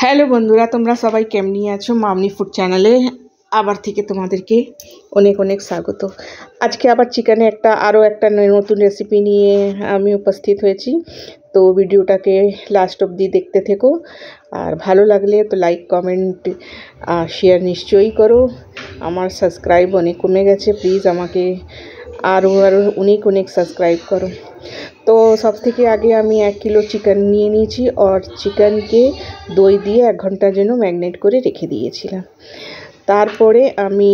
Hello বন্ধুরা, তোমরা সবাই কেমনি আছো? মামনি ফুড চ্যানেলে আবার থেকে তোমাদেরকে অনেক অনেক স্বাগত। আজকে আবার চিকেনে আরও একটা নতুন রেসিপি নিয়ে আমি উপস্থিত হয়েছি। তো ভিডিওটাকে লাস্ট অবধি দেখতে থেকো, আর ভালো লাগলে তো লাইক কমেন্ট শেয়ার নিশ্চয়ই করো। আমার সাবস্ক্রাইব অনেক কমে গেছে, প্লিজ আমাকে আরও অনেক অনেক সাবস্ক্রাইব করো। তো সব থেকে আগে আমি 1 কিলো চিকেন নিয়ে নিয়েছি, আর চিকেনকে দই দিয়ে 1 ঘন্টার জন্য ম্যারিনেট করে রেখে দিয়েছিলাম। তারপরে আমি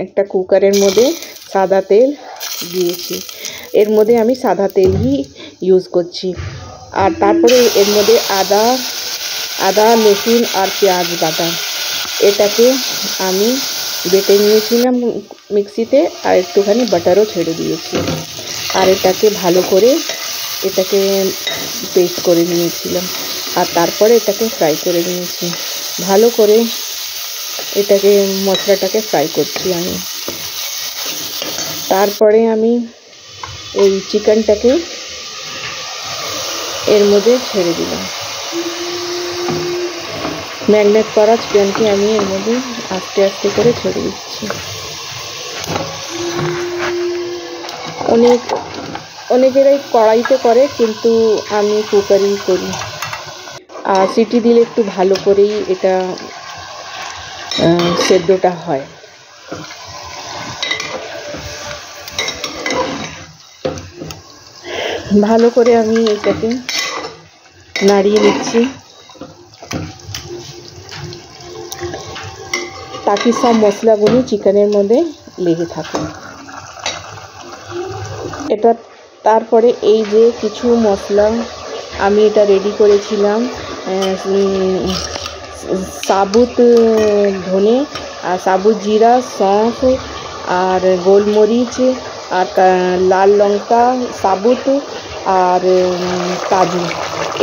একটা কুকারের মধ্যে সাদা তেল দিয়েছি। এর মধ্যে আমি সাদা তেলই ইউজ করছি। আর তারপরে এর মধ্যে আদা রসুন আর পেঁয়াজ বাটা, এটাকে আমি বেটে নিয়েছিলাম মিক্সিতে, আর একটুখানি বাটারও ছেড়ে দিয়েছি। আর এটাকে ভালো করে পেস্ট করে নিয়েছিলাম। আর তারপরে এটাকে ফ্রাই করে নিয়েছি। ভালো করে মশলাটাকে ফ্রাই করছি আমি। তারপরে আমি এই চিকেনটাকে এর মধ্যে ছেড়ে দিলাম। ম্যারিনেট করা চিকেনকে আমি এর মধ্যে আস্তে আস্তে করে ছেড়ে দিচ্ছি। অনেকেরাই কড়াইতে করে, কিন্তু আমি কুকারেই করি। আর সিটি দিলে একটু ভালো করেই এটা সেদ্ধটা হয়। ভালো করে আমি এটাকে নাড়িয়ে নিচ্ছি, তাকি সব মশলাগুলো চিকেনের মধ্যে লেগে থাকে। তারপরে এই যে কিছু মশলা আমি এটা রেডি করেছিলাম, সাবুত ধনে আর সাবুত জিরা, সৌঁফ আর গোলমরিচ আর লাল লঙ্কা সাবুত আর কাজু,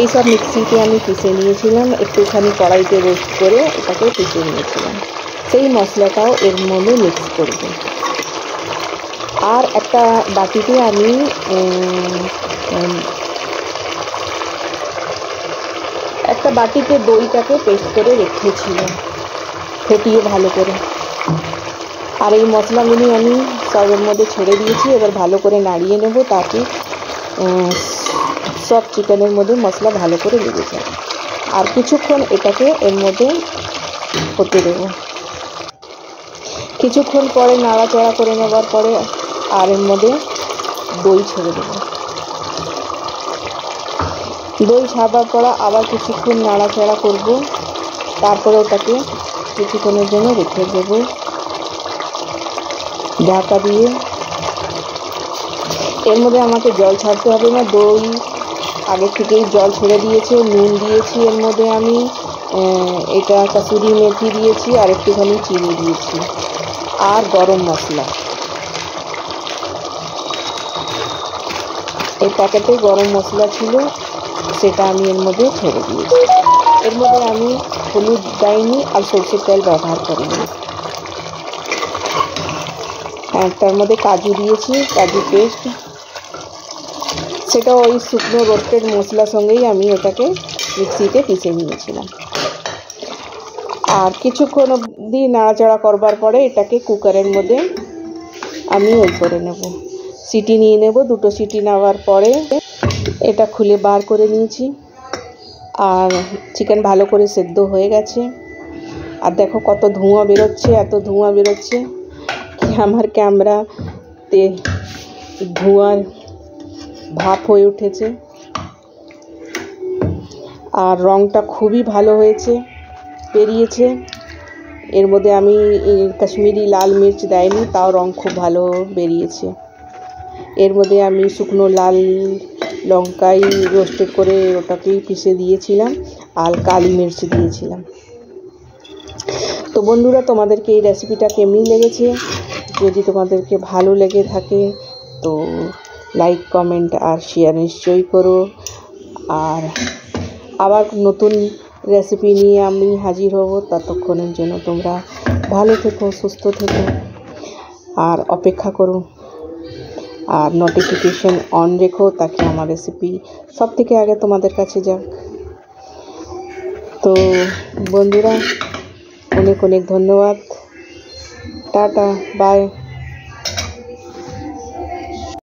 এইসব মিক্সিতে আমি পিষে নিয়েছিলাম। একটুখানি কড়াইতে রোস্ট করে এটাকে পিষে নিয়েছিলাম। সেই মশলাটাও এর মধ্যে মিক্স করব। আর একটা বাটিতে আমি একটা বাটিতে দইটাকে পেস্ট করে রেখেছিলাম, ফেটিয়ে ভালো করে। আর এই মশলাগুলি আমি সবের মধ্যে ছেড়ে দিয়েছি। এবার ভালো করে নাড়িয়ে নেব, তাকে সব চিকেনের মধ্যে মশলা ভালো করে লেগে যায়। আর কিছুক্ষণ এটাকে এর মধ্যে হতে দেব। কিছুক্ষণ পরে নাড়াচাড়া করে নেবার পরে আর এর মধ্যে দই ছেড়ে দেব। দই ছাড়ার পর আবার কিছুক্ষণ নাড়াচাড়া করব। তারপরে ওটাকে কিছুক্ষণের জন্য রেখে দেব ঢাকা দিয়ে। এর মধ্যে আমাকে জল ছাড়তে হবে না, দই আগে থেকেই জল ছেড়ে দিয়েছে। নুন দিয়েছি এর মধ্যে আমি, এটা কাসুরি মেথি দিয়েছি, আর একটুখানি চিনি দিয়েছি, আর গরম মশলা। এই প্যাকেটে গরম মশলা ছিল, সেটা আমি এর মধ্যে ছেড়ে দিয়েছি। এর মধ্যে আমি হলুদ দেইনি আর সরষের তেল ব্যবহার করিনি। তার মধ্যে কাজু দিয়েছি, কাজু পেস্ট, সেটা ওই শুকনো রোস্টেড মশলার সঙ্গেই আমি ওটাকে মিক্সিতে পিষে নিয়েছিলাম। আর কিছুক্ষণ অবধি নাড়াচাড়া করবার পরে এটাকে কুকারের মধ্যে আমি করে নেব, সিটি নিয়ে নেব। 2টো সিটি নেওয়ার পরে এটা খুলে বার করে নিয়েছি। আর চিকেন ভালো করে সেদ্ধ হয়ে গেছে। আর দেখো কত ধোঁয়া বেরোচ্ছে, এত ধোঁয়া বেরোচ্ছে কি আমার ক্যামেরাতে ধোঁয়ার ভাপ হয়ে উঠেছে। আর রঙটা খুবই ভালো হয়েছে, বেরিয়েছে। এর মধ্যে আমি কাশ্মীরি লাল মির্চ দেয়নি, তাও রঙ খুব ভালো বেরিয়েছে। এর মধ্যে আমি শুকনো লাল লঙ্কাই রোস্টেড করে ওটাকেই পিষে দিয়েছিলাম, আর কালি মির্চ দিয়েছিলাম। তো বন্ধুরা, তোমাদেরকে এই রেসিপিটা কেমনি লেগেছে? যদি তোমাদেরকে ভালো লেগে থাকে তো লাইক কমেন্ট আর শেয়ার নিশ্চয়ই করো। আর আবার নতুন রেসিপি নিয়ে আমি হাজির হব। ততক্ষণের জন্য তোমরা ভালো থেকো, সুস্থ থেকো, আর অপেক্ষা করো। আর নোটিফিকেশন অন রেখো, তাকে আমার রেসিপি সব থেকে আগে তোমাদের কাছে যাক। তো বন্ধুরা অনেক অনেক ধন্যবাদ, টাটা, বাই।